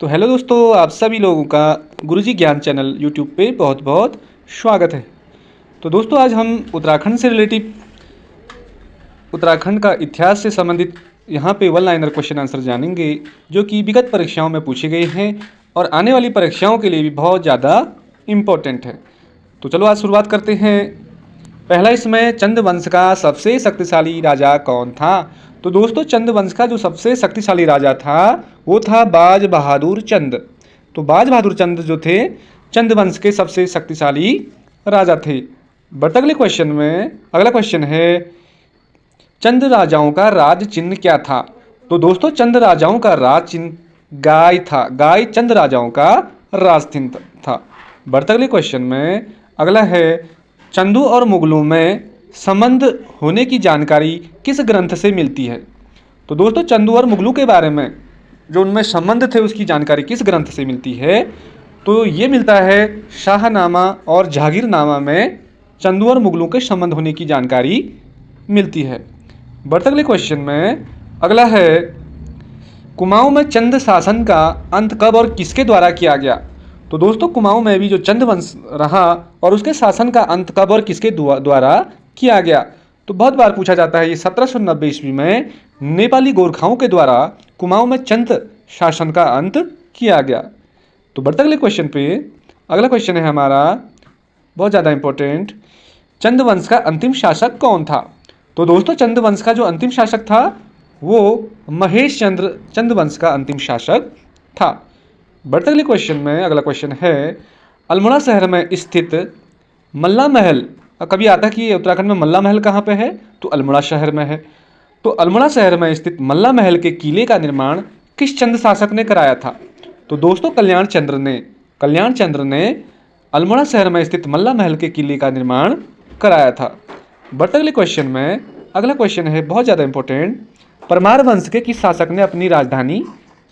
तो हेलो दोस्तों, आप सभी लोगों का गुरुजी ज्ञान चैनल यूट्यूब पे बहुत बहुत स्वागत है। तो दोस्तों, आज हम उत्तराखंड से रिलेटिव उत्तराखंड का इतिहास से संबंधित यहाँ पे वन लाइनर क्वेश्चन आंसर जानेंगे, जो कि विगत परीक्षाओं में पूछे गए हैं और आने वाली परीक्षाओं के लिए भी बहुत ज़्यादा इम्पोर्टेंट है। तो चलो आज शुरुआत करते हैं। पहला इसमें चंद वंश का सबसे शक्तिशाली राजा कौन था? तो दोस्तों, चंद वंश का जो सबसे शक्तिशाली राजा था वो था बाज बहादुर चंद। तो बाज बहादुर चंद जो थे चंद वंश के सबसे शक्तिशाली राजा थे। बट अगले क्वेश्चन में अगला क्वेश्चन है, चंद राजाओं का राज चिन्ह क्या था? तो दोस्तों, चंद राजाओं का राज चिन्ह गाय था। गाय चंद राजाओं का राज चिन्ह था। बढ़ते अगले क्वेश्चन में अगला है, चंदू और मुगलों में संबंध होने की जानकारी किस ग्रंथ से मिलती है? तो दोस्तों, चंदू और मुगलों के बारे में जो उनमें संबंध थे उसकी जानकारी किस ग्रंथ से मिलती है? तो ये मिलता है शाहनामा और जहांगीरनामा में चंदू और मुगलों के संबंध होने की जानकारी मिलती है। बढ़ते अगले क्वेश्चन में अगला है, कुमाऊं में चंद शासन का अंत कब और किसके द्वारा किया गया? तो दोस्तों, कुमाऊं में भी जो चंद वंश रहा और उसके शासन का अंत कब और किसके द्वारा किया गया? तो बहुत बार पूछा जाता है। ये 1790 ईस्वी में नेपाली गोरखाओं के द्वारा कुमाऊं में चंद शासन का अंत किया गया। तो बढ़ते अगले क्वेश्चन पे अगला क्वेश्चन है हमारा बहुत ज़्यादा इंपॉर्टेंट, चंद वंश का अंतिम शासक कौन था? तो दोस्तों, चंद वंश का जो अंतिम शासक था वो महेश चंद्र चंद वंश का अंतिम शासक था। बढ़ते अगले क्वेश्चन में अगला क्वेश्चन है, अल्मोड़ा शहर में स्थित मल्ला महल, कभी आता है कि उत्तराखंड में मल्ला महल कहाँ पे है? तो अल्मोड़ा शहर में है। तो अल्मोड़ा शहर में स्थित मल्ला महल के किले का निर्माण किस चंद शासक ने कराया था? तो दोस्तों, कल्याण चंद्र ने अल्मोड़ा शहर में स्थित मल्ला महल के किले का निर्माण कराया था। बढ़ते अगले क्वेश्चन में अगला क्वेश्चन है बहुत ज़्यादा इंपॉर्टेंट, परमार वंश के किस शासक ने अपनी राजधानी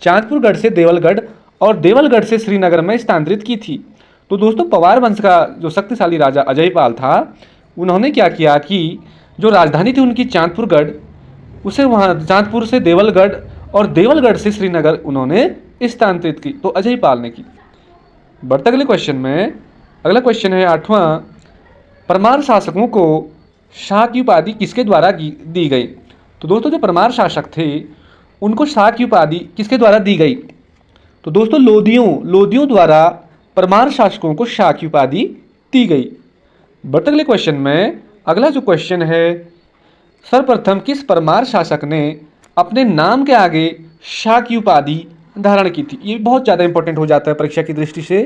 चांदपुरगढ़ से देवलगढ़ और देवलगढ़ से श्रीनगर में स्थानांतरित की थी? तो दोस्तों, पवार वंश का जो शक्तिशाली राजा अजयपाल था, उन्होंने क्या किया कि जो राजधानी थी उनकी चांदपुरगढ़, उसे वहाँ चांदपुर से देवलगढ़ और देवलगढ़ से श्रीनगर उन्होंने स्थानांतरित की। तो अजयपाल ने की। बढ़ते अगले क्वेश्चन में अगला क्वेश्चन है 8वां, परमार शासकों को शाह की उपाधि किसके द्वारा दी गई? तो दोस्तों, जो परमार शासक थे उनको शाह की उपाधि किसके द्वारा दी गई? तो दोस्तों, लोदियों द्वारा परमार शासकों को शाह की उपाधि दी गई। बढ़ते अगले क्वेश्चन में अगला जो क्वेश्चन है, सर्वप्रथम किस परमार शासक ने अपने नाम के आगे शाह की उपाधि धारण की थी? ये बहुत ज़्यादा इंपॉर्टेंट हो जाता है परीक्षा की दृष्टि से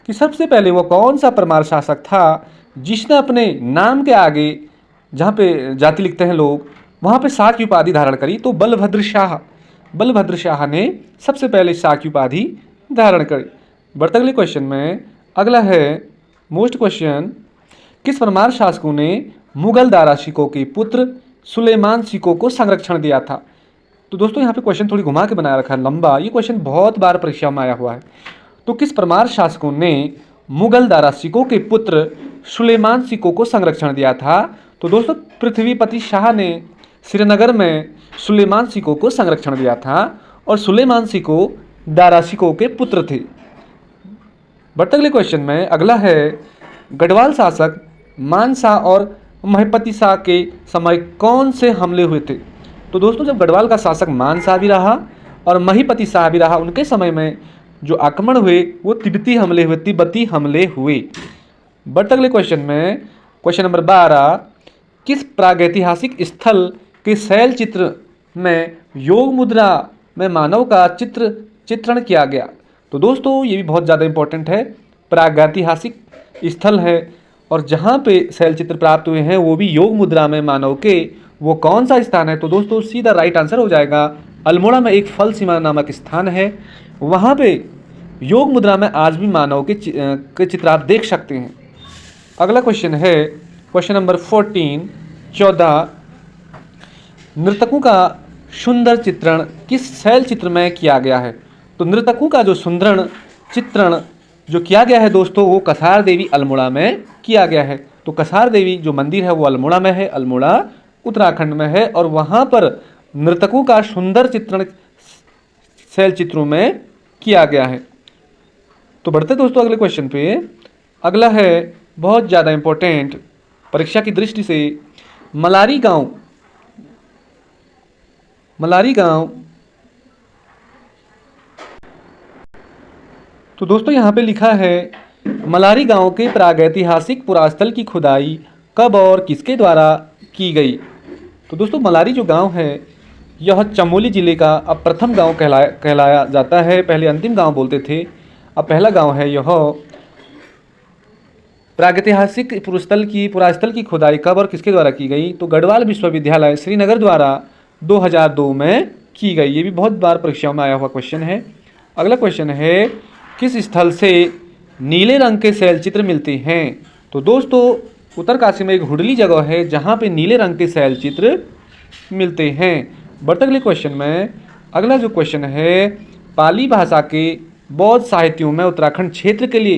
कि सबसे पहले वो कौन सा परमार शासक था जिसने अपने नाम के आगे, जहाँ पे जाति लिखते हैं लोग, वहाँ पे शाह की उपाधि धारण करी। तो बलभद्र शाह ने सबसे पहले शाह की उपाधि धारण करी। बढ़ते अगले क्वेश्चन में अगला है मोस्ट क्वेश्चन, किस परमार शासकों ने मुगल दारा शिकोह के पुत्र सुलेमान शिकोह को संरक्षण दिया था? तो दोस्तों, यहाँ पे क्वेश्चन थोड़ी घुमा के बनाया रखा है, लंबा। ये क्वेश्चन बहुत बार परीक्षा में आया हुआ है। तो किस परमार शासकों ने मुगल दारा शिकोह के पुत्र सुलेमान शिकोह को संरक्षण दिया था? तो दोस्तों, पृथ्वीपति शाह ने श्रीनगर में सुलेमान शिकोह को संरक्षण दिया था और सुलेमान शिकोह दारा शिकोह के पुत्र थे। बढ़ते अगले क्वेश्चन में अगला है, गढ़वाल शासक मान शाह और महिपति शाह के समय कौन से हमले हुए थे? तो दोस्तों, जब गढ़वाल का शासक मान शाह भी रहा और महिपति शाह भी रहा, उनके समय में जो आक्रमण हुए वो तिब्बती हमले हुए। बढ़ते अगले क्वेश्चन में क्वेश्चन नंबर 12, किस प्रागैतिहासिक स्थल के शैल चित्र में योग मुद्रा में मानव का चित्रण किया गया? तो दोस्तों, ये भी बहुत ज़्यादा इंपॉर्टेंट है। प्रागैतिहासिक स्थल है और जहाँ पे शैल चित्र प्राप्त हुए हैं वो भी योग मुद्रा में मानव के, वो कौन सा स्थान है? तो दोस्तों, सीधा राइट आंसर हो जाएगा, अल्मोड़ा में एक फल सीमा नामक स्थान है, वहाँ पे योग मुद्रा में आज भी मानव के चित्र आप देख सकते हैं। अगला क्वेश्चन है क्वेश्चन नंबर 14, नर्तकों का सुंदर चित्रण किस शैल चित्र में किया गया है? तो नर्तकों का जो सुंदर चित्रण जो किया गया है दोस्तों, वो कसार देवी अल्मोड़ा में किया गया है। तो कसार देवी जो मंदिर है वो अल्मोड़ा में है, अल्मोड़ा उत्तराखंड में है, और वहाँ पर नर्तकों का सुंदर चित्रण शैल चित्रों में किया गया है। तो बढ़ते दोस्तों अगले क्वेश्चन पे। अगला है बहुत ज़्यादा इम्पोर्टेंट परीक्षा की दृष्टि से, मलारी गांव तो दोस्तों यहाँ पे लिखा है मलारी गांव के प्रागैतिहासिक पुरास्थल की खुदाई कब और किसके द्वारा की गई। तो दोस्तों मलारी जो गांव है यह चमोली जिले का अब प्रथम गांव कहलाया जाता है। पहले अंतिम गांव बोलते थे, अब पहला गांव है यह। प्रागैतिहासिक पुरास्थल की खुदाई कब और किसके द्वारा की गई, तो गढ़वाल विश्वविद्यालय श्रीनगर द्वारा 2002 में की गई। ये भी बहुत बार परीक्षाओं में आया हुआ क्वेश्चन है। अगला क्वेश्चन है किस स्थल से नीले रंग के शैलचित्र मिलते हैं। तो दोस्तों उत्तरकाशी में एक हुडली जगह है जहाँ पे नीले रंग के शैलचित्र मिलते हैं। बढ़ते अगले क्वेश्चन में। अगला जो क्वेश्चन है, पाली भाषा के बौद्ध साहित्यों में उत्तराखंड क्षेत्र के लिए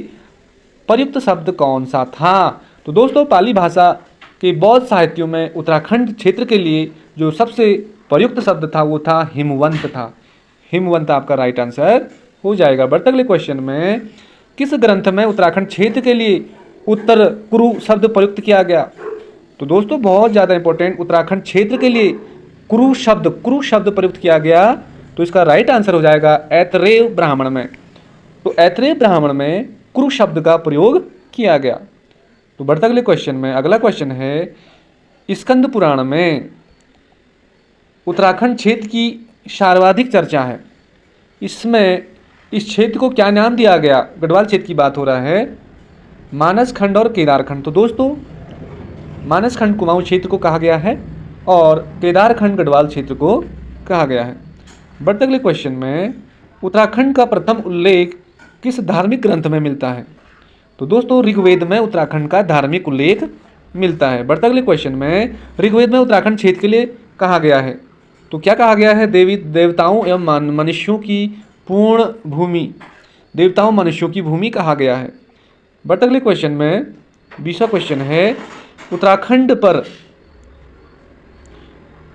प्रयुक्त शब्द कौन सा था। तो दोस्तों पाली भाषा के बौद्ध साहित्यों में उत्तराखंड क्षेत्र के लिए जो सबसे प्रयुक्त शब्द था वो था हिमवंत था। हिमवंत आपका राइट आंसर हो जाएगा। बढ़ते अगले क्वेश्चन में, किस ग्रंथ में उत्तराखंड क्षेत्र के लिए उत्तर कुरु शब्द प्रयुक्त किया गया। तो दोस्तों बहुत ज़्यादा इंपॉर्टेंट, उत्तराखंड क्षेत्र के लिए कुरु शब्द प्रयुक्त किया गया। तो इसका राइट आंसर हो जाएगा ऐतरेय ब्राह्मण में। तो ऐतरेय ब्राह्मण में कुरु शब्द का प्रयोग किया गया। तो बढ़ते अगले क्वेश्चन में। अगला क्वेश्चन है, स्कंद पुराण में उत्तराखंड क्षेत्र की सर्वाधिक चर्चा है। इसमें इस क्षेत्र को क्या नाम दिया गया। गढ़वाल क्षेत्र की बात हो रहा है, मानस खंड और केदार खंड। तो दोस्तों मानस खंड कुमाऊं क्षेत्र को कहा गया है और केदार खंड गढ़वाल क्षेत्र को कहा गया है। बढ़ते अगले क्वेश्चन में, उत्तराखंड का प्रथम उल्लेख किस धार्मिक ग्रंथ में मिलता है। तो दोस्तों ऋग्वेद में उत्तराखंड का धार्मिक उल्लेख मिलता है। बढ़ते अगले क्वेश्चन में, ऋग्वेद में उत्तराखंड क्षेत्र के लिए कहा गया है। तो क्या कहा गया है, देवताओं एवं मनुष्यों की पूर्ण भूमि, देवताओं मनुष्यों की भूमि कहा गया है। बढ़ते अगले क्वेश्चन में 20वां क्वेश्चन है, उत्तराखंड पर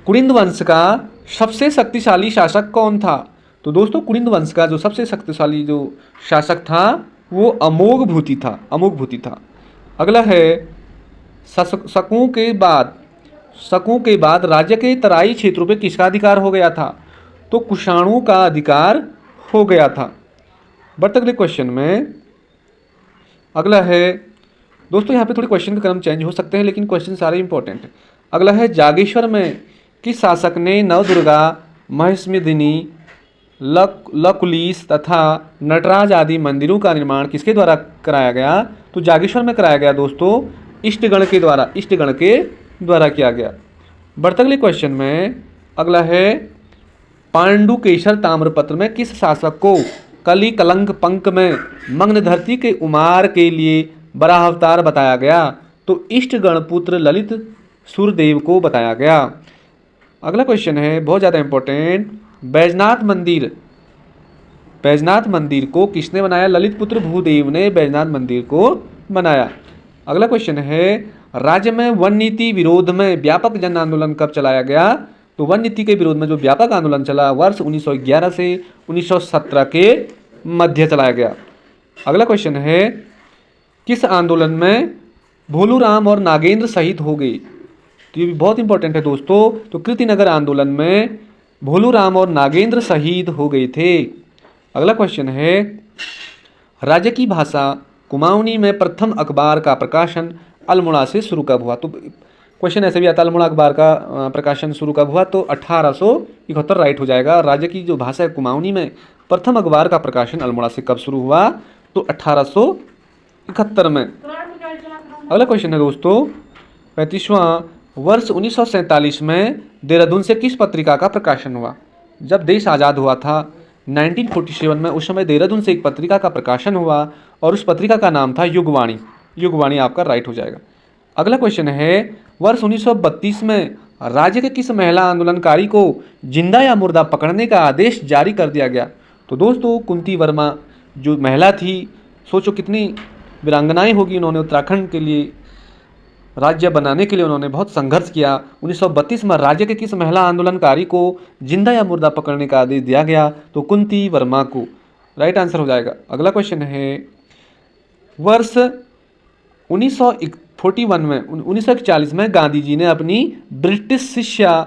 कुड़िंद वंश का सबसे शक्तिशाली शासक कौन था। तो दोस्तों कुड़िंद वंश का जो सबसे शक्तिशाली जो शासक था वो अमोघ भूति था। अगला है, शकों के बाद राज्य के तराई क्षेत्रों पे किसका अधिकार हो गया था। तो कुषाणों का अधिकार हो गया था। बढ़ते अगले क्वेश्चन में। अगला है दोस्तों, यहाँ पे थोड़े क्वेश्चन के क्रम चेंज हो सकते हैं लेकिन क्वेश्चन सारे इंपॉर्टेंट हैं। अगला है, जागेश्वर में किस शासक ने नवदुर्गा, महिषमर्दिनी, लकुलिश तथा नटराज आदि मंदिरों का निर्माण किसके द्वारा कराया गया। तो जागेश्वर में कराया गया दोस्तों इष्टगण के द्वारा किया गया। बढ़ते अगले क्वेश्चन में। अगला है, पांडुकेशर ताम्रपत्र में किस शासक को कली कलंक पंक में मग्न धरती के उमार के लिए बराह अवतार बताया गया। तो इष्टगण पुत्र ललित सूर्यदेव को बताया गया। अगला क्वेश्चन है बहुत ज़्यादा इंपॉर्टेंट, बैजनाथ मंदिर को किसने बनाया। ललित पुत्र भूदेव ने बैजनाथ मंदिर को बनाया। अगला क्वेश्चन है, राज्य में वन नीति विरोध में व्यापक जन आंदोलन कब चलाया गया। तो वन नीति के विरोध में जो व्यापक आंदोलन चला वर्ष 1911 से 1917 के मध्य चलाया गया। अगला क्वेश्चन है, किस आंदोलन में भोलूराम और नागेंद्र शहीद हो गए। तो ये भी बहुत इंपॉर्टेंट है दोस्तों। तो कृतिनगर आंदोलन में भोलूराम और नागेंद्र शहीद हो गए थे। अगला क्वेश्चन है, राज्य की भाषा कुमाऊनी में प्रथम अखबार का प्रकाशन अल्मोड़ा से शुरू कब हुआ। तो क्वेश्चन ऐसे भी आता है, अल्मोड़ा अखबार का प्रकाशन शुरू कब हुआ। तो 1871 राइट हो जाएगा। राज्य की जो भाषा है कुमाऊनी में प्रथम अखबार का प्रकाशन अल्मोड़ा से कब शुरू हुआ। तो 1871 में। अगला क्वेश्चन है दोस्तों 35वां, वर्ष 1947 में देहरादून से किस पत्रिका का प्रकाशन हुआ। जब देश आज़ाद हुआ था 1947 में, उस समय देहरादून से एक पत्रिका का प्रकाशन हुआ और उस पत्रिका का नाम था युगवाणी आपका राइट हो जाएगा। अगला क्वेश्चन है, वर्ष 1932 में राज्य के किस महिला आंदोलनकारी को जिंदा या मुर्दा पकड़ने का आदेश जारी कर दिया गया। तो दोस्तों कुंती वर्मा जो महिला थी, सोचो कितनी वीरांगनाएं होगी, उन्होंने उत्तराखंड के लिए राज्य बनाने के लिए उन्होंने बहुत संघर्ष किया। 1932 में राज्य के किस महिला आंदोलनकारी को जिंदा या मुर्दा पकड़ने का आदेश दिया गया। तो कुंती वर्मा को। राइट आंसर हो जाएगा। अगला क्वेश्चन है, वर्ष 1941 में गांधी जी ने अपनी ब्रिटिश शिष्या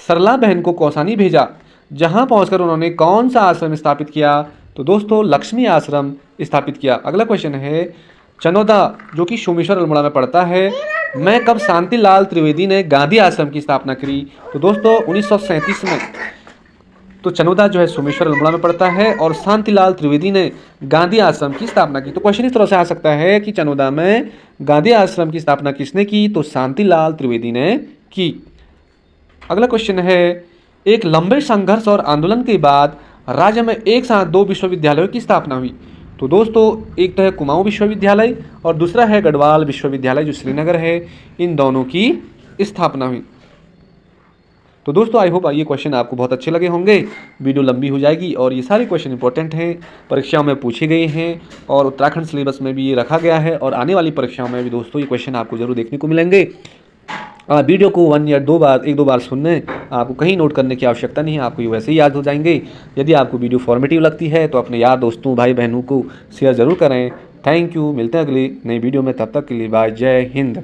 सरला बहन को कौसानी भेजा, जहां पहुंचकर उन्होंने कौन सा आश्रम स्थापित किया? तो दोस्तों लक्ष्मी आश्रम स्थापित किया। अगला क्वेश्चन है, चनौदा जो कि सोमेश्वर अल्मोड़ा में पड़ता है, में कब शांतिलाल त्रिवेदी ने गांधी आश्रम की स्थापना करी? तो दोस्तों 1937 में। तो चनौदा जो है सोमेश्वर अल्मोड़ा में पड़ता है और शांतिलाल त्रिवेदी ने गांधी आश्रम की स्थापना की। तो क्वेश्चन इस तरह से आ सकता है कि चनौदा में गांधी आश्रम की स्थापना किसने की? तो शांतिलाल त्रिवेदी ने की। अगला क्वेश्चन है, एक लंबे संघर्ष और आंदोलन के बाद राज्य में एक साथ 2 विश्वविद्यालयों की स्थापना हुई। तो दोस्तों एक तो है कुमाऊं विश्वविद्यालय और दूसरा है गढ़वाल विश्वविद्यालय जो श्रीनगर है, इन दोनों की स्थापना हुई। तो दोस्तों आई होप ये क्वेश्चन आपको बहुत अच्छे लगे होंगे। वीडियो लंबी हो जाएगी और ये सारे क्वेश्चन इंपॉर्टेंट हैं, परीक्षाओं में पूछे गए हैं और उत्तराखंड सिलेबस में भी ये रखा गया है और आने वाली परीक्षाओं में भी दोस्तों ये क्वेश्चन आपको जरूर देखने को मिलेंगे। वीडियो को 1 या 2 बार 1-2 बार सुनने, आपको कहीं नोट करने की आवश्यकता नहीं है, आपको ये वैसे ही याद हो जाएंगे। यदि आपको वीडियो फॉर्मेटिव लगती है तो अपने यार दोस्तों भाई बहनों को शेयर ज़रूर करें। थैंक यू, मिलते हैं अगली नई वीडियो में, तब तक के लिए बाय, जय हिंद।